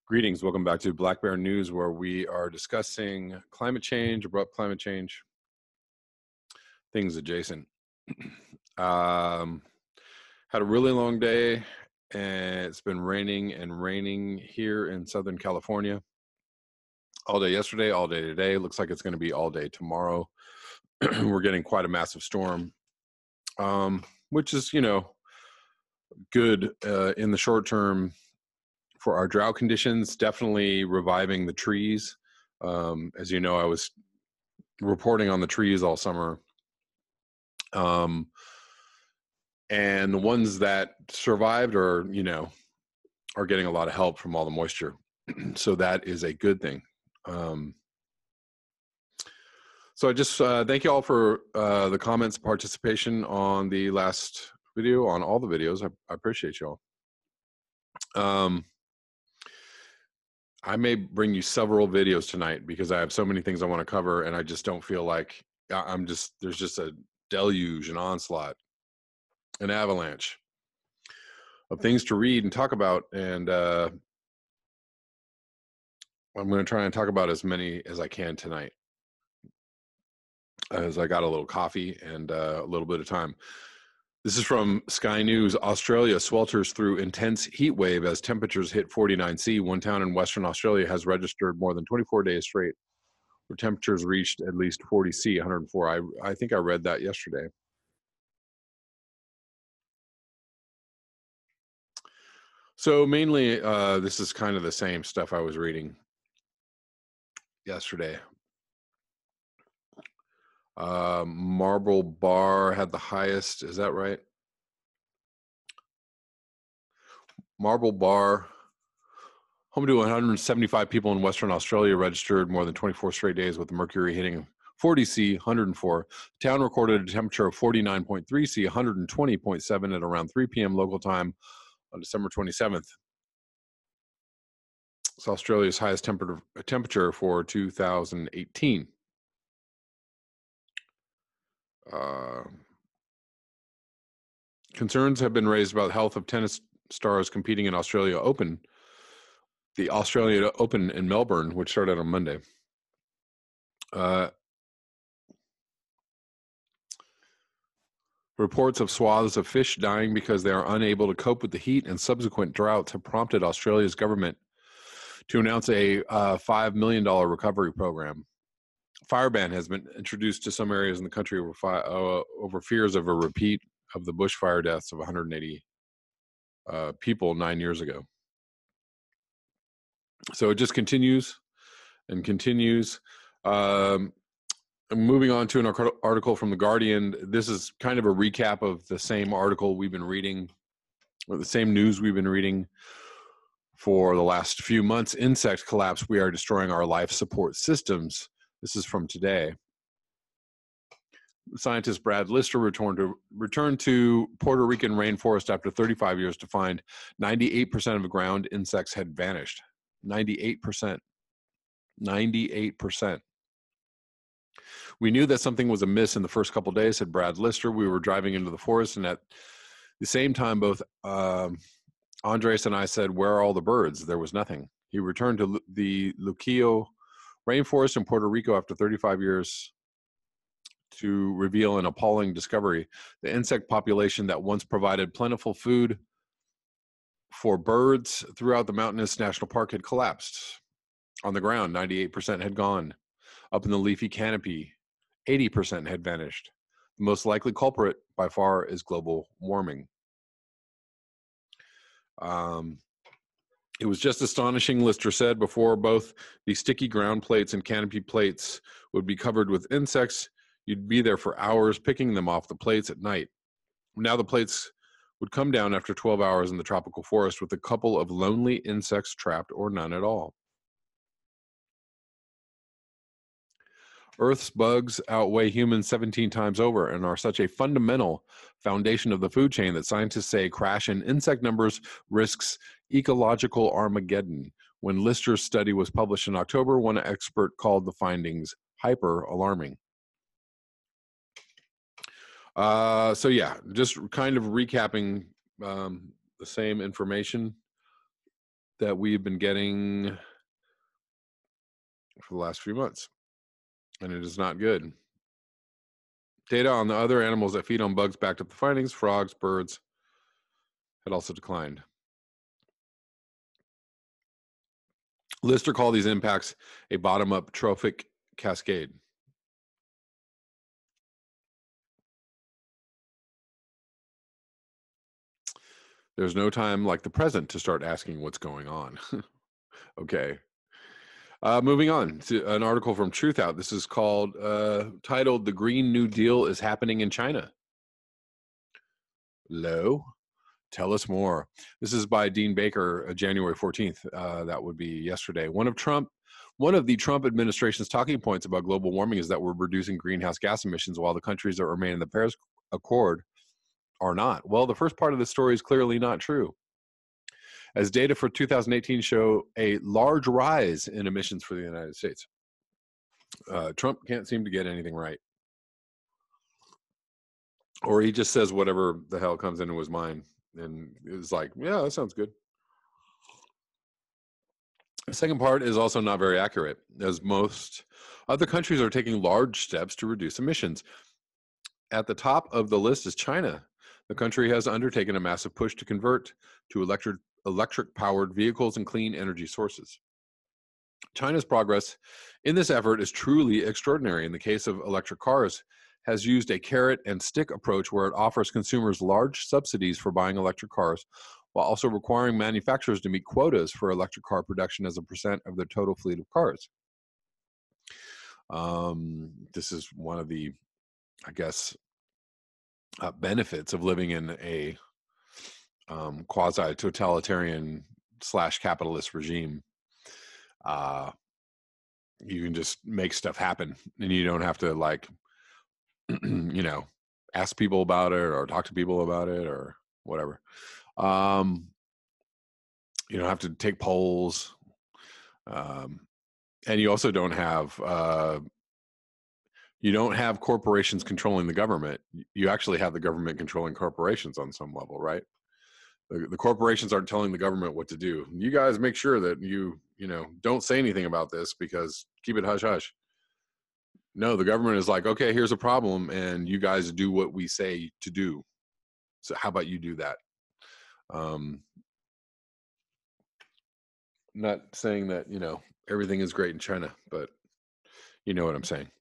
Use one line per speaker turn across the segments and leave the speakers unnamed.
Greetings, welcome back to Black Bear News, where we are discussing climate change, abrupt climate change, things adjacent. Had a really long day, and it's been raining and raining here in Southern California. All day yesterday, all day today. Looks like it's going to be all day tomorrow. We're getting quite a massive storm, which is, good in the short term for our drought conditions. Definitely reviving the trees. As you know, I was reporting on the trees all summer. And the ones that survived are getting a lot of help from all the moisture. So that is a good thing. So I just thank you all for the comments, participation on the last video, on all the videos. I appreciate you all. I may bring you several videos tonight because I have so many things I want to cover, and I just don't feel like there's just a deluge, an onslaught, an avalanche of things to read and talk about. And I'm going to try and talk about as many as I can tonight, as I got a little coffee and a little bit of time. This is from Sky News. Australia swelters through intense heat wave as temperatures hit 49°C. One town in Western Australia has registered more than 24 days straight where temperatures reached at least 40°C, 104. I think I read that yesterday. So mainly, this is kind of the same stuff I was reading yesterday. Marble Bar had the highest, is that right? Marble Bar, home to 175 people in Western Australia, registered more than 24 straight days with the mercury hitting 40°C, 104. The town recorded a temperature of 49.3°C, 120.7 at around 3 p.m. local time on December 27th. It's Australia's highest temperature for 2018. Concerns have been raised about the health of tennis stars competing in Australia Open, the Australia Open in Melbourne, which started on Monday. Reports of swaths of fish dying because they are unable to cope with the heat and subsequent droughts have prompted Australia's government to announce a $5 million recovery program. Fire ban has been introduced to some areas in the country over fears of a repeat of the bushfire deaths of 180 people 9 years ago. So it just continues and continues. Moving on to an article from The Guardian. This is kind of a recap of the same article we've been reading, or the same news we've been reading for the last few months. Insect collapse, we are destroying our life support systems. This is from today. Scientist Brad Lister returned to Puerto Rican rainforest after 35 years to find 98% of ground insects had vanished. 98%. 98%. We knew that something was amiss in the first couple of days, said Brad Lister. We were driving into the forest, and at the same time, both Andres and I said, "Where are all the birds?" There was nothing. He returned to the Luquillo rainforest in Puerto Rico after 35 years to reveal an appalling discovery. The insect population that once provided plentiful food for birds throughout the mountainous national park had collapsed. On the ground, 98% had gone. Up in the leafy canopy, 80% had vanished. The most likely culprit by far is global warming. It was just astonishing, Lister said, before both the sticky ground plates and canopy plates would be covered with insects. You'd be there for hours picking them off the plates at night. Now the plates would come down after 12 hours in the tropical forest with a couple of lonely insects trapped or none at all. Earth's bugs outweigh humans 17 times over and are such a fundamental foundation of the food chain that scientists say crash in insect numbers risks ecological Armageddon. When Lister's study was published in October, one expert called the findings hyper-alarming. So yeah, just kind of recapping the same information that we've been getting for the last few months, and it is not good. Data on the other animals that feed on bugs backed up the findings. Frogs, birds had also declined. Lister called these impacts a bottom-up trophic cascade. There's no time like the present to start asking what's going on. Okay. Moving on to an article from Truthout. This is called, titled, "The Green New Deal is Happening in China." Low. Tell us more. This is by Dean Baker, January 14th. That would be yesterday. One of the Trump administration's talking points about global warming is that we're reducing greenhouse gas emissions while the countries that remain in the Paris Accord are not. Well, the first part of the story is clearly not true, as data for 2018 show a large rise in emissions for the United States. Trump can't seem to get anything right. Or he just says whatever the hell comes into his mind and is like, yeah, that sounds good. The second part is also not very accurate, as most other countries are taking large steps to reduce emissions. At the top of the list is China. The country has undertaken a massive push to convert to electric-powered vehicles and clean energy sources. China's progress in this effort is truly extraordinary. In the case of electric cars, has used a carrot and stick approach where it offers consumers large subsidies for buying electric cars, while also requiring manufacturers to meet quotas for electric car production as a percent of their total fleet of cars. This is one of the, I guess, benefits of living in a quasi-totalitarian / capitalist regime. You can just make stuff happen, and you don't have to, like, ask people about it or talk to people about it or whatever. You don't have to take polls. And you also don't have corporations controlling the government. You actually have the government controlling corporations on some level, right? The corporations aren't telling the government what to do. You guys make sure that you don't say anything about this, because keep it hush hush. No, the government is like, okay, here's a problem, and you guys do what we say to do. So how about you do that? Not saying that, everything is great in China, but you know what I'm saying.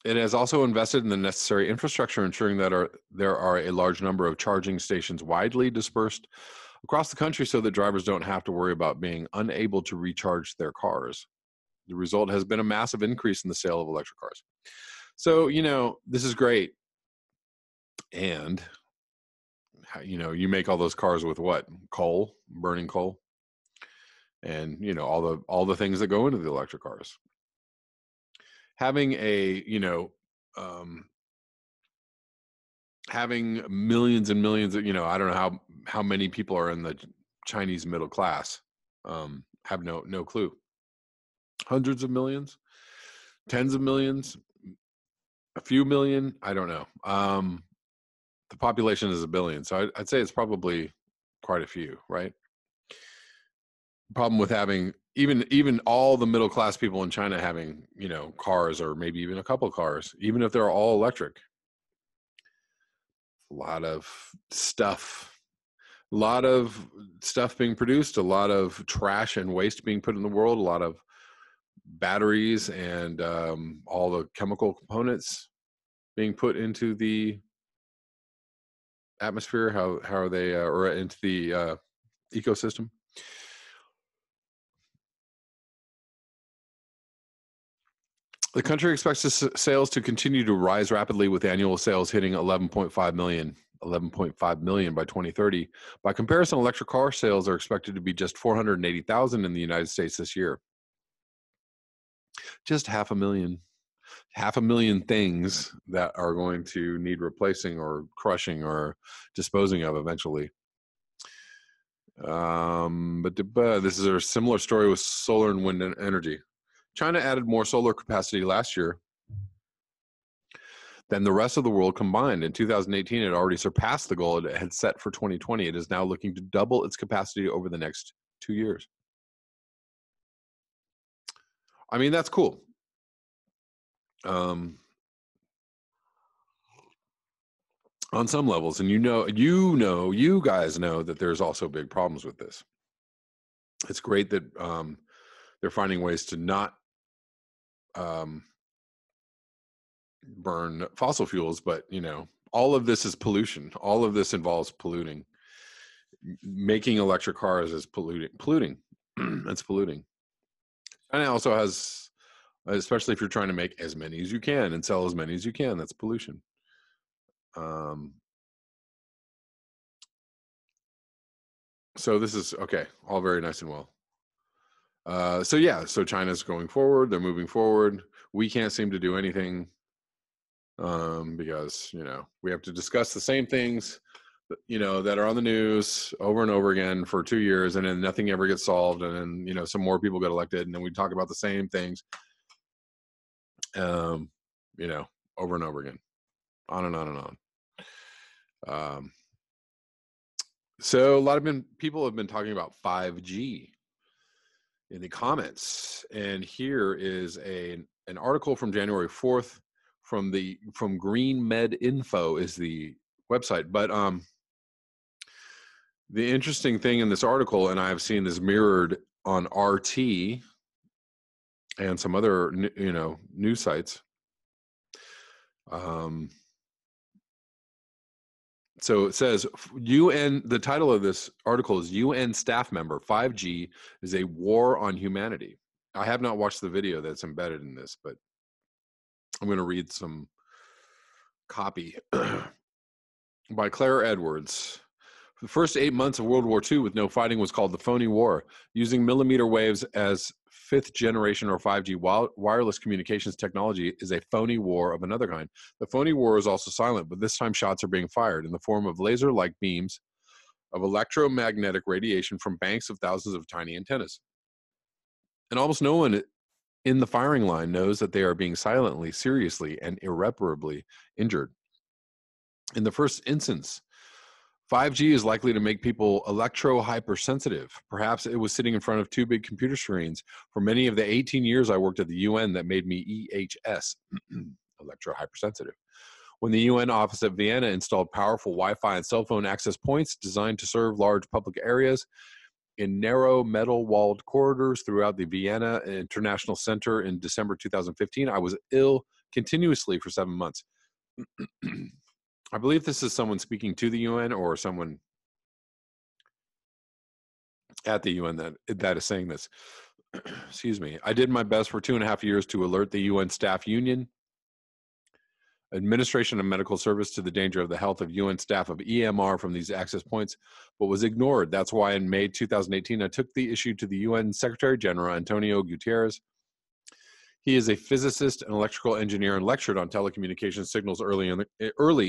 It has also invested in the necessary infrastructure, ensuring that there are a large number of charging stations widely dispersed across the country so that drivers don't have to worry about being unable to recharge their cars. The result has been a massive increase in the sale of electric cars. So, this is great. And, you make all those cars with what? Coal, burning coal. And, all the things that go into the electric cars. Having having millions and millions of, I don't know how many people are in the Chinese middle class. Have no clue. Hundreds of millions, tens of millions, a few million, I don't know. The population is 1 billion, so I'd say it's probably quite a few, right? Problem with having even all the middle class people in China having, cars, or maybe even a couple of cars, even if they're all electric. A lot of stuff being produced, a lot of trash and waste being put in the world, a lot of batteries and all the chemical components being put into the atmosphere. How are they, or into the ecosystem? The country expects sales to continue to rise rapidly, with annual sales hitting 11.5 million by 2030. By comparison, electric car sales are expected to be just 480,000 in the United States this year. Just 500,000 things that are going to need replacing or crushing or disposing of eventually. But this is a similar story with solar and wind energy. China added more solar capacity last year than the rest of the world combined. In 2018, it already surpassed the goal it had set for 2020. It is now looking to double its capacity over the next 2 years. I mean, that's cool. On some levels, and you guys know that there's also big problems with this. It's great that they're finding ways to not burn fossil fuels, but all of this is pollution. All of this involves polluting. Making electric cars is polluting. It's polluting. And it also has, especially if you're trying to make as many as you can and sell as many as you can, that's pollution. So this is okay, all very nice and well. So China's going forward, they're moving forward. We can't seem to do anything because we have to discuss the same things that are on the news over and over again for 2 years, and then nothing ever gets solved, and then some more people get elected, and then we talk about the same things over and over again, on and on and on. So a lot of people have been talking about 5G in the comments, and here is an article from January 4th from Green Med Info is the website. But the interesting thing in this article, and I've seen this mirrored on RT and some other news sites. So it says the title of this article is UN staff member, 5G is a war on humanity. I have not watched the video that's embedded in this, but I'm going to read some copy by Claire Edwards. The first 8 months of World War II with no fighting was called the phony war. Using millimeter waves as fifth generation or 5G wireless communications technology is a phony war of another kind. The phony war is also silent, but this time shots are being fired in the form of laser-like beams of electromagnetic radiation from banks of thousands of tiny antennas. And almost no one in the firing line knows that they are being silently, seriously, and irreparably injured. In the first instance, 5G is likely to make people electro-hypersensitive. Perhaps it was sitting in front of two big computer screens for many of the 18 years I worked at the UN that made me EHS, electro-hypersensitive. When the UN office at Vienna installed powerful Wi-Fi and cell phone access points designed to serve large public areas in narrow metal-walled corridors throughout the Vienna International Center in December 2015, I was ill continuously for 7 months. I believe this is someone speaking to the UN or someone at the UN that is saying this. Excuse me. I did my best for 2.5 years to alert the UN Staff Union, Administration of Medical Service, to the danger of the health of UN staff of EMR from these access points, but was ignored. That's why in May 2018, I took the issue to the UN Secretary General, Antonio Guterres. He is a physicist and electrical engineer and lectured on telecommunications signals early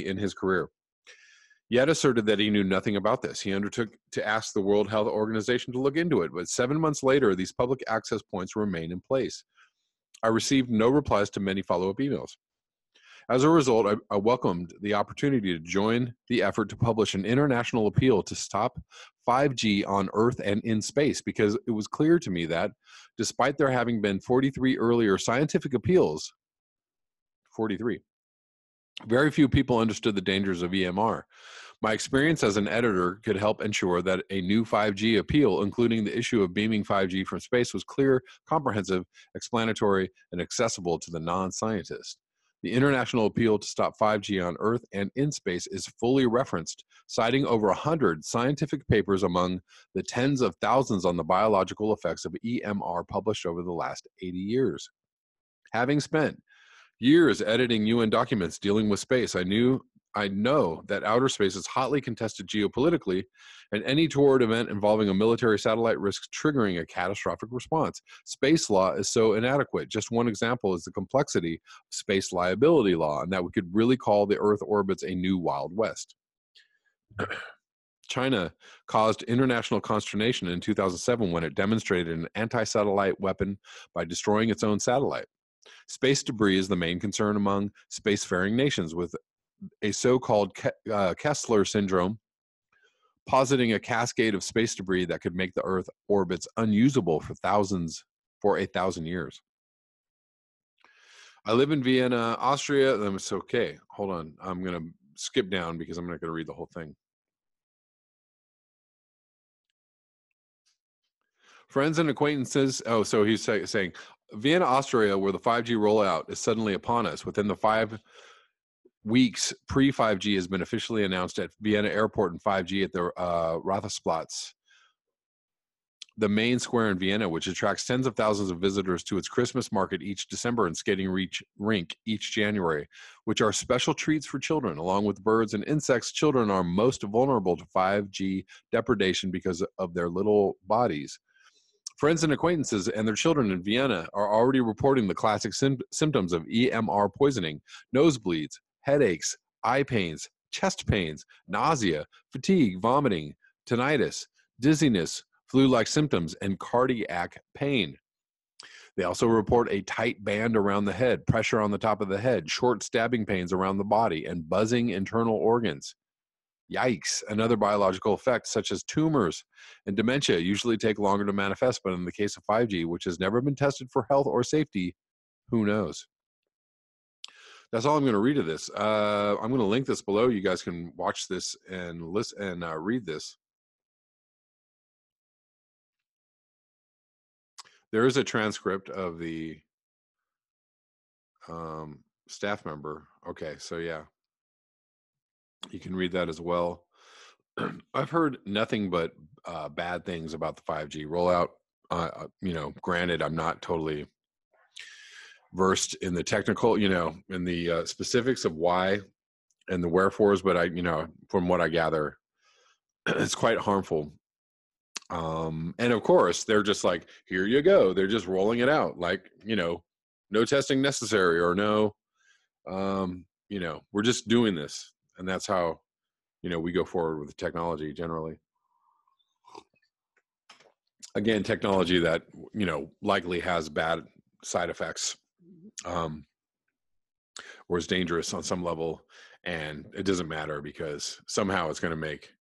in his career. Yet asserted that he knew nothing about this. He undertook to ask the World Health Organization to look into it, but 7 months later, these public access points remain in place. I received no replies to many follow-up emails. As a result, I welcomed the opportunity to join the effort to publish an international appeal to stop 5G on Earth and in space, because it was clear to me that, despite there having been 43 earlier scientific appeals, 43, very few people understood the dangers of EMR. My experience as an editor could help ensure that a new 5G appeal, including the issue of beaming 5G from space, was clear, comprehensive, explanatory, and accessible to the non-scientist. The international appeal to stop 5G on Earth and in space is fully referenced, citing over 100 scientific papers among the tens of thousands on the biological effects of EMR published over the last 80 years. Having spent years editing UN documents dealing with space, I know that outer space is hotly contested geopolitically, and any toward event involving a military satellite risks triggering a catastrophic response. Space law is so inadequate. Just one example is the complexity of space liability law, and that we could really call the Earth orbits a new Wild West. China caused international consternation in 2007 when it demonstrated an anti-satellite weapon by destroying its own satellite. Space debris is the main concern among spacefaring nations, with a so-called Kessler syndrome positing a cascade of space debris that could make the Earth orbits unusable for 1,000 years. I live in Vienna, Austria. It's okay. Hold on. I'm going to skip down because I'm not going to read the whole thing. Friends and acquaintances. Oh, so he's saying Vienna, Austria, where the 5G rollout is suddenly upon us. Within the 5 weeks, pre-5G has been officially announced at Vienna Airport, and 5G at the Rathausplatz, the main square in Vienna, which attracts tens of thousands of visitors to its Christmas market each December and skating rink each January, which are special treats for children. Along with birds and insects, children are most vulnerable to 5G depredation because of their little bodies. Friends and acquaintances and their children in Vienna are already reporting the classic symptoms of EMR poisoning: nosebleeds, headaches, eye pains, chest pains, nausea, fatigue, vomiting, tinnitus, dizziness, flu-like symptoms, and cardiac pain. They also report a tight band around the head, pressure on the top of the head, short stabbing pains around the body, and buzzing internal organs. Yikes. Another biological effect, such as tumors and dementia, usually take longer to manifest, but in the case of 5G, which has never been tested for health or safety, who knows? That's all I'm going to read of this. I'm going to link this below. You guys can watch this and listen and read this. There is a transcript of the staff member. Okay, so yeah, you can read that as well. I've heard nothing but bad things about the 5G rollout. Granted, I'm not totally versed in the technical, in the specifics of why and the wherefores, but from what I gather, it's quite harmful. And of course, they're just like, here you go. They're just rolling it out, like, no testing necessary, or no, we're just doing this. And that's how, we go forward with the technology generally. Again, technology that, likely has bad side effects, or is dangerous on some level, and it doesn't matter because somehow it's going to make,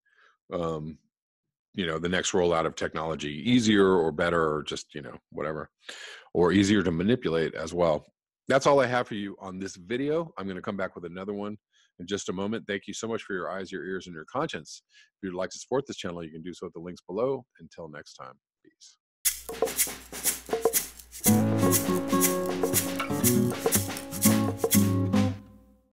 the next rollout of technology easier or better, or just, whatever, or easier to manipulate as well. That's all I have for you on this video. I'm going to come back with another one in just a moment. Thank you so much for your eyes, your ears, and your conscience. If you'd like to support this channel, you can do so at the links below. Until next time, peace.